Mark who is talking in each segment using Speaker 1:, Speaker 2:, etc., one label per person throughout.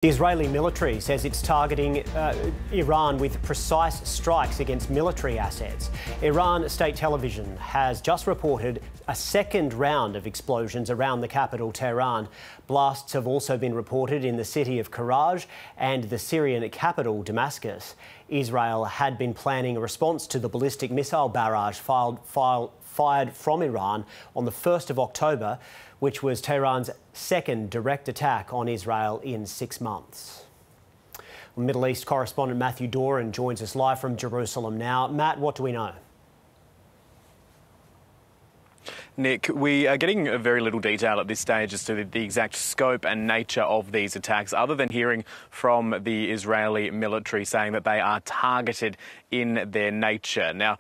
Speaker 1: The Israeli military says it's targeting Iran with precise strikes against military assets. Iran state television has just reported a second round of explosions around the capital, Tehran. Blasts have also been reported in the city of Karaj and the Syrian capital, Damascus. Israel had been planning a response to the ballistic missile barrage fired from Iran on the 1st of October, which was Tehran's second direct attack on Israel in 6 months. Middle East correspondent Matthew Doran joins us live from Jerusalem now. Matt, what do we know?
Speaker 2: Nick, we are getting very little detail at this stage as to the exact scope and nature of these attacks, other than hearing from the Israeli military saying that they are targeted in their nature. Now,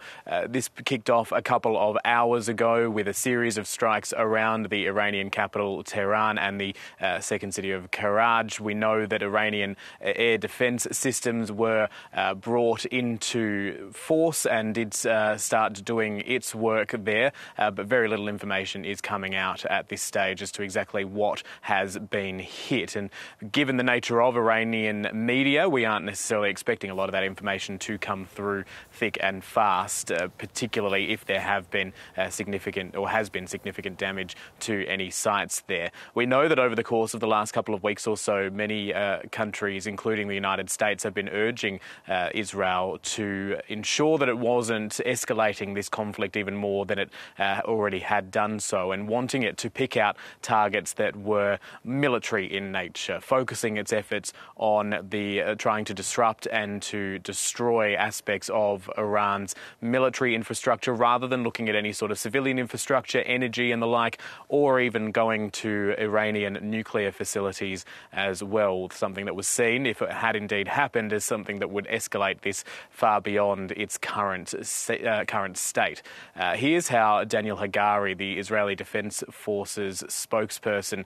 Speaker 2: this kicked off a couple of hours ago with a series of strikes around the Iranian capital, Tehran, and the second city of Karaj. We know that Iranian air defence systems were brought into force and did start doing its work there, but very little information is coming out at this stage as to exactly what has been hit. And given the nature of Iranian media, we aren't necessarily expecting a lot of that information to come through thick and fast, particularly if there have been significant damage to any sites there. We know that over the course of the last couple of weeks or so, many countries, including the United States, have been urging Israel to ensure that it wasn't escalating this conflict even more than it already had done so, and wanting it to pick out targets that were military in nature, focusing its efforts on the trying to disrupt and to destroy aspects of Iran's military infrastructure, rather than looking at any sort of civilian infrastructure, energy and the like, or even going to Iranian nuclear facilities as well. Something that was seen, if it had indeed happened, as something that would escalate this far beyond its current state. Here's how Daniel Hagari, the Israeli Defense Forces spokesperson,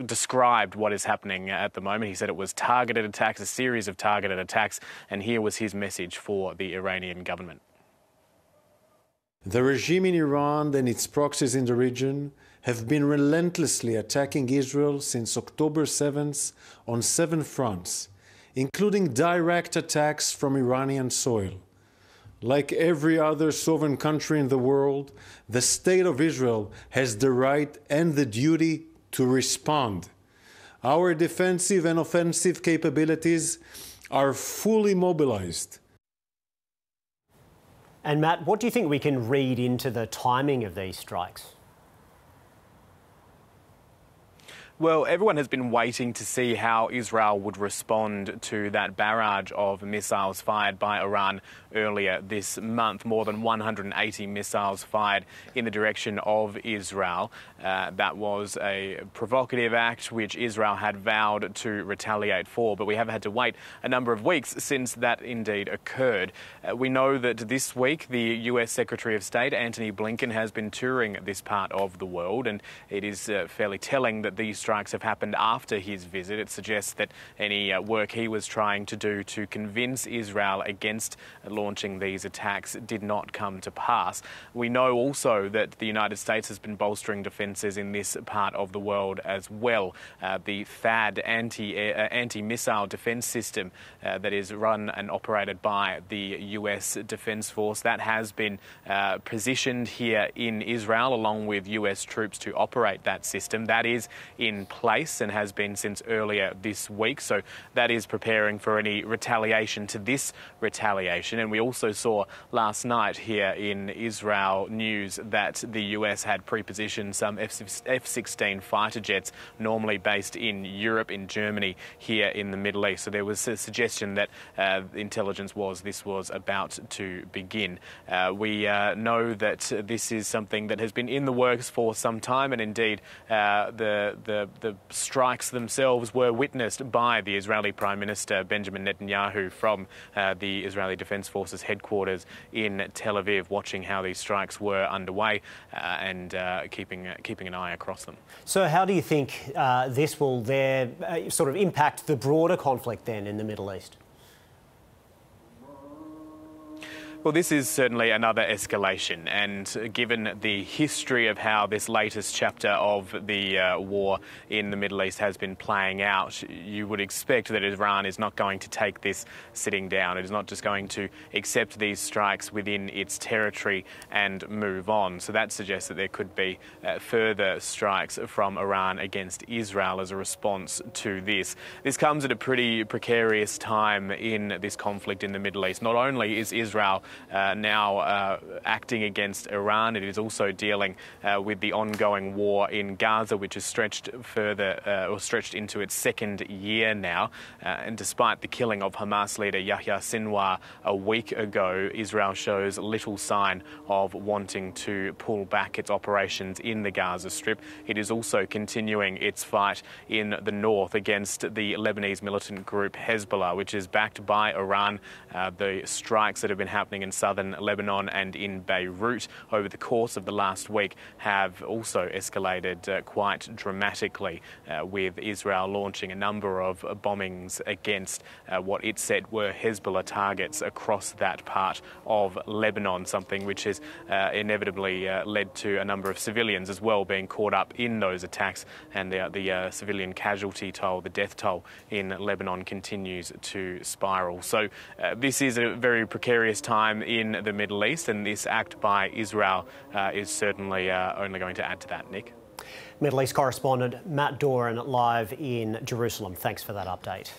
Speaker 2: described what is happening at the moment. He said it was targeted attacks, a series of targeted attacks, and here was his message for the Iranian government.
Speaker 3: The regime in Iran and its proxies in the region have been relentlessly attacking Israel since October 7th on 7 fronts, including direct attacks from Iranian soil. Like every other sovereign country in the world, the State of Israel has the right and the duty to respond. Our defensive and offensive capabilities are fully mobilized.
Speaker 1: And Matt, what do you think we can read into the timing of these strikes?
Speaker 2: Well, everyone has been waiting to see how Israel would respond to that barrage of missiles fired by Iran earlier this month. More than 180 missiles fired in the direction of Israel. That was a provocative act which Israel had vowed to retaliate for, but we have had to wait a number of weeks since that indeed occurred. We know that this week the US Secretary of State, Antony Blinken, has been touring this part of the world, and it is fairly telling that these strikes have happened after his visit. It suggests that any work he was trying to do to convince Israel against launching these attacks did not come to pass. We know also that the United States has been bolstering defences in this part of the world as well. The THAAD anti-missile defence system that is run and operated by the US Defence Force, that has been positioned here in Israel along with US troops to operate that system. That is in place and has been since earlier this week. So that is preparing for any retaliation to this retaliation. And we also saw last night here in Israel news that the US had pre-positioned some F-16 fighter jets normally based in Europe, in Germany, here in the Middle East. So there was a suggestion that intelligence was this was about to begin. We know that this is something that has been in the works for some time, and indeed the strikes themselves were witnessed by the Israeli Prime Minister Benjamin Netanyahu from the Israeli Defense Forces headquarters in Tel Aviv, watching how these strikes were underway and keeping an eye across them.
Speaker 1: So how do you think this will sort of impact the broader conflict then in the Middle East?
Speaker 2: Well, this is certainly another escalation, and given the history of how this latest chapter of the war in the Middle East has been playing out, you would expect that Iran is not going to take this sitting down. It is not just going to accept these strikes within its territory and move on. So that suggests that there could be further strikes from Iran against Israel as a response to this. This comes at a pretty precarious time in this conflict in the Middle East. Not only is Israel now acting against Iran, it is also dealing with the ongoing war in Gaza, which has stretched into its second year now. And despite the killing of Hamas leader Yahya Sinwar a week ago, Israel shows little sign of wanting to pull back its operations in the Gaza Strip. It is also continuing its fight in the north against the Lebanese militant group Hezbollah, which is backed by Iran. The strikes that have been happening in southern Lebanon and in Beirut over the course of the last week have also escalated quite dramatically, with Israel launching a number of bombings against what it said were Hezbollah targets across that part of Lebanon, something which has inevitably led to a number of civilians as well being caught up in those attacks, and the civilian casualty toll, the death toll in Lebanon continues to spiral. So this is a very precarious time in the Middle East, and this act by Israel is certainly only going to add to that, Nick.
Speaker 1: Middle East correspondent Matt Doran live in Jerusalem. Thanks for that update.